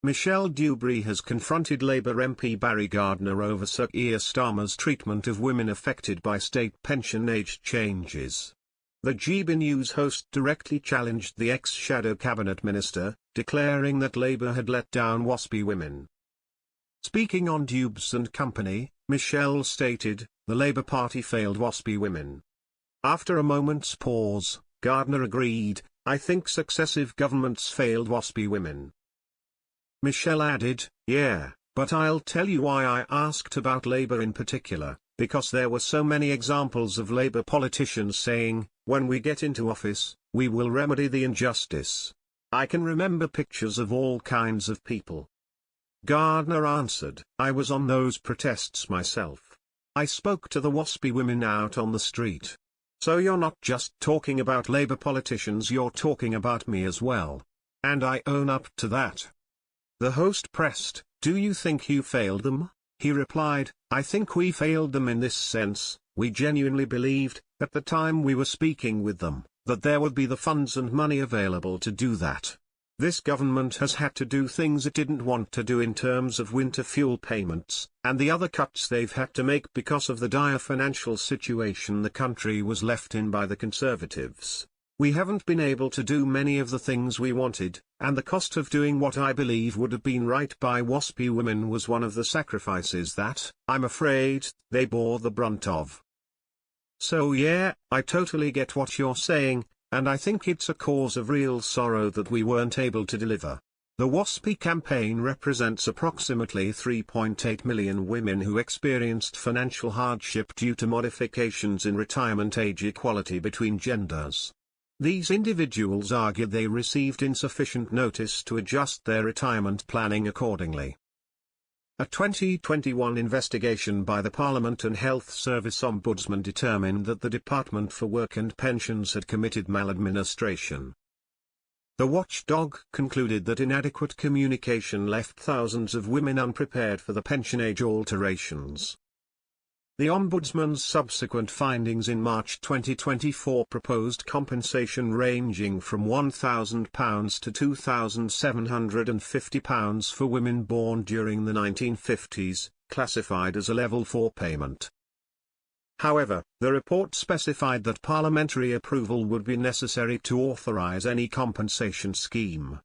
Michelle Dewberry has confronted Labour MP Barry Gardiner over Sir Keir Starmer's treatment of women affected by state pension age changes. The GB News host directly challenged the ex-shadow cabinet minister, declaring that Labour had let down Waspi women. Speaking on Dewbs and Company, Michelle stated, "The Labour Party failed Waspi women." After a moment's pause, Gardiner agreed, "I think successive governments failed Waspi women." Michelle added, "Yeah, but I'll tell you why I asked about Labour in particular, because there were so many examples of Labour politicians saying, when we get into office, we will remedy the injustice. I can remember pictures of all kinds of people." Gardiner answered, "I was on those protests myself. I spoke to the Waspi women out on the street. So you're not just talking about Labour politicians, you're talking about me as well. And I own up to that." The host pressed, "Do you think you failed them?" He replied, "I think we failed them in this sense, we genuinely believed, at the time we were speaking with them, that there would be the funds and money available to do that. This government has had to do things it didn't want to do in terms of winter fuel payments, and the other cuts they've had to make because of the dire financial situation the country was left in by the Conservatives. We haven't been able to do many of the things we wanted, and the cost of doing what I believe would have been right by Waspi women was one of the sacrifices that, I'm afraid, they bore the brunt of. So yeah, I totally get what you're saying, and I think it's a cause of real sorrow that we weren't able to deliver. The Waspi campaign represents approximately 3.8 million women who experienced financial hardship due to modifications in retirement age equality between genders. These individuals argue they received insufficient notice to adjust their retirement planning accordingly. A 2021 investigation by the Parliament and Health Service Ombudsman determined that the Department for Work and Pensions had committed maladministration. The watchdog concluded that inadequate communication left thousands of women unprepared for the pension age alterations. The Ombudsman's subsequent findings in March 2024 proposed compensation ranging from £1,000 to £2,750 for women born during the 1950s, classified as a Level 4 payment. However, the report specified that parliamentary approval would be necessary to authorise any compensation scheme.